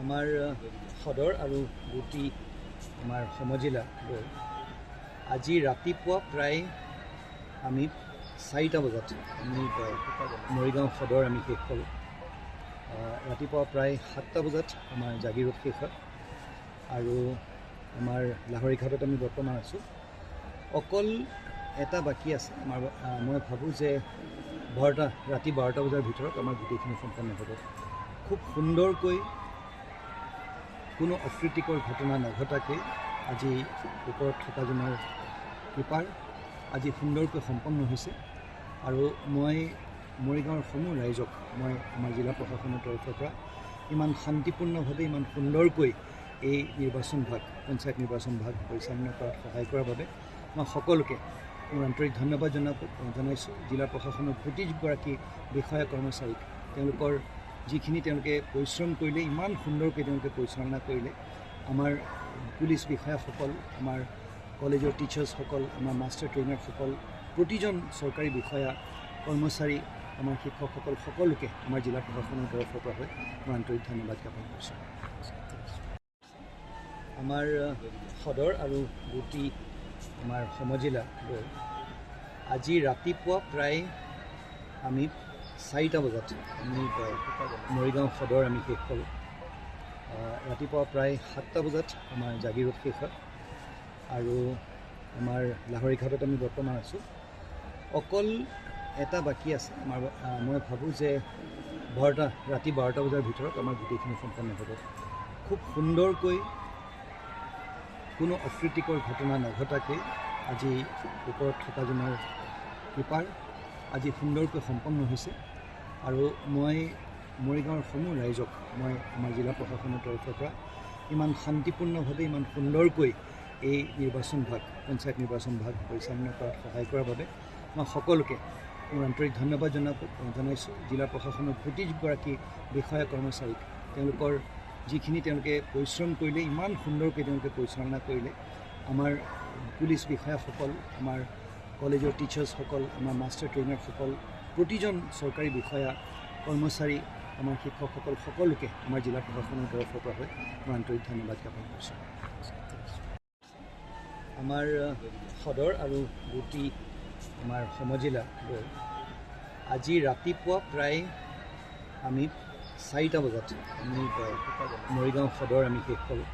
আমাৰ সদৰ আৰু গুটি আমাৰ সমজিলা গৈ আজি ৰাতিপুৱা প্ৰায় আমি 4টা বজাত আমি মৰিগাঁও সদৰ আমি শেষ কৰোঁ। ৰাতিপুৱা প্ৰায় 7টা বজাত আমাৰ জাগিৰোড শেষ হয় আৰু আমাৰ লাহৰীঘাটত আমি বৰ্তমান আছোঁ। অকল এটা বাকী আছে, আমাৰ মই ভাবোঁ যে ৰাতি 12টা বজাৰ ভিতৰত আমাৰ গোটেইখিনি সম্পন্ন হ'ব। খুব সুন্দৰকৈ কোনো অপ্ৰীতিকৰ ঘটনা নঘটাকৈ আজি ওপৰত থকাজনৰ কৃপাৰ আজি সুন্দৰকৈ সম্পন্ন হৈছে আৰু মই মৰিগাঁৱৰ সমূহ ৰাইজক মই আমাৰ জিলা প্ৰশাসনৰ তৰফৰ পৰা ইমান শান্তিপূৰ্ণভাৱে ইমান সুন্দৰকৈ এই নিৰ্বাচন ভাগ পঞ্চায়ত নিৰ্বাচন ভাগ পৰিচালনা কৰাত সহায় কৰাৰ বাবে মই সকলোকে মোৰ আন্তৰিক ধন্যবাদ জনাইছোঁ। জিলা প্ৰশাসনৰ প্ৰতিগৰাকী বিষয়া কৰ্মচাৰীক তেওঁলোকৰ যিখিনি তেওঁলোকে পৰিশ্ৰম কৰিলে, ইমান সুন্দৰকৈ তেওঁলোকে পৰিচালনা কৰিলে। আমাৰ পুলিচ বিষয়াসকল, আমাৰ কলেজৰ টিচাৰ্ছসকল, আমাৰ মাষ্টাৰ ট্ৰেইনাৰসকল, প্ৰতিজন চৰকাৰী বিষয়া কৰ্মচাৰী, আমাৰ শিক্ষকসকল সকলোকে আমাৰ জিলা প্ৰশাসনৰ তৰফৰ পৰা মই আন্তৰিক ধন্যবাদ জ্ঞাপন কৰিছোঁ। আমাৰ সদৰ আৰু গুটি আমাৰ সমজিলা গৈ আজি ৰাতিপুৱা প্ৰায় আমি 4টা বজাত আমি মৰিগাঁও সদৰ আমি শেষ কৰোঁ। ৰাতিপুৱা প্ৰায় 7টা বজাত আমাৰ জাগিৰোড শেষ হয় আৰু আমাৰ লাহৰীঘাটত আমি বৰ্তমান আছোঁ। অকল এটা বাকী আছে, আমাৰ মই ভাবোঁ যে ৰাতি 12টা বজাৰ ভিতৰত আমাৰ গোটেইখিনি সম্পন্ন হ'ব। খুব সুন্দৰকৈ কোনো অপ্ৰীতিকৰ ঘটনা নঘটাকৈ আজি ওপৰত থকাজনৰ কৃপাৰ আজি সুন্দৰকৈ সম্পন্ন হৈছে আৰু মই মৰিগাঁৱৰ সমূহ ৰাইজক মই আমাৰ জিলা প্ৰশাসনৰ তৰফৰ পৰা ইমান শান্তিপূৰ্ণভাৱে ইমান সুন্দৰকৈ এই নিৰ্বাচন ভাগ পঞ্চায়ত নিৰ্বাচন ভাগ পৰিচালনা কৰাত সহায় কৰাৰ বাবে মই সকলোকে মোৰ আন্তৰিক ধন্যবাদ জনাইছোঁ। জিলা প্ৰশাসনৰ প্ৰতিগৰাকী বিষয়া কৰ্মচাৰীক তেওঁলোকৰ যিখিনি তেওঁলোকে পৰিশ্ৰম কৰিলে, ইমান সুন্দৰকৈ তেওঁলোকে পৰিচালনা কৰিলে। আমাৰ পুলিচ বিষয়াসকল, আমাৰ কলেজৰ টিচাৰ্ছসকল, আমাৰ মাষ্টাৰ ট্ৰেইনাৰসকল, প্ৰতিজন চৰকাৰী বিষয়া কৰ্মচাৰী, আমাৰ শিক্ষকসকল সকলোকে আমাৰ জিলা প্ৰশাসনৰ তৰফৰ পৰা মই আন্তৰিক ধন্যবাদ জ্ঞাপন কৰিছোঁ। আমাৰ সদৰ আৰু গুটি আমাৰ সমজিলা গৈ আজি ৰাতিপুৱা প্ৰায় আমি 4টা বজাত আমি মৰিগাঁও সদৰ আমি শেষ কৰোঁ।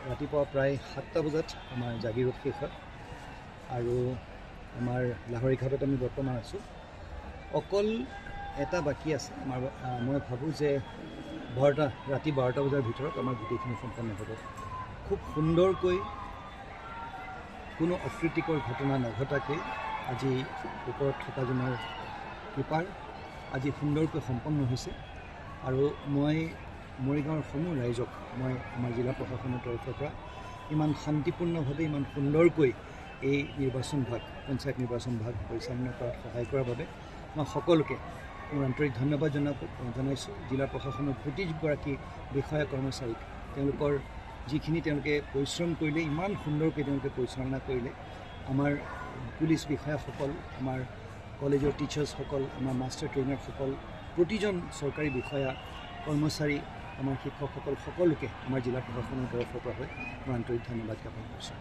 ৰাতিপুৱা প্ৰায় 7টা বজাত আমাৰ জাগিৰোড শেষ হয় আৰু আমাৰ লাহৰীঘাটত আমি বৰ্তমান আছোঁ। অকল এটা বাকী আছে, আমাৰ মই ভাবোঁ যে ৰাতি 12টা বজাৰ ভিতৰত আমাৰ গোটেইখিনি সম্পন্ন হ'ব। খুব সুন্দৰকৈ কোনো অপ্ৰীতিকৰ ঘটনা নঘটাকৈ আজি ওপৰত থকাজনৰ কৃপাৰ আজি সুন্দৰকৈ সম্পন্ন হৈছে আৰু মই মৰিগাঁৱৰ সমূহ ৰাইজক মই আমাৰ জিলা প্ৰশাসনৰ তৰফৰ পৰা ইমান শান্তিপূৰ্ণভাৱে ইমান সুন্দৰকৈ এই নিৰ্বাচন ভাগ পঞ্চায়ত নিৰ্বাচন ভাগ পৰিচালনা কৰাত সহায় কৰাৰ বাবে মই সকলোকে মোৰ আন্তৰিক ধন্যবাদ জনাইছোঁ। জিলা প্ৰশাসনৰ প্ৰতিগৰাকী বিষয়া কৰ্মচাৰীক তেওঁলোকৰ যিখিনি তেওঁলোকে পৰিশ্ৰম কৰিলে, ইমান সুন্দৰকৈ তেওঁলোকে পৰিচালনা কৰিলে। আমাৰ পুলিচ বিষয়াসকল, আমাৰ কলেজৰ টিচাৰ্ছসকল, আমাৰ মাষ্টাৰ ট্ৰেইনাৰসকল, প্ৰতিজন চৰকাৰী বিষয়া কৰ্মচাৰী, আমাৰ শিক্ষকসকল সকলোকে আমাৰ জিলা প্ৰশাসনৰ তৰফৰ পৰা মই আন্তৰিক ধন্যবাদ জ্ঞাপন কৰিছোঁ।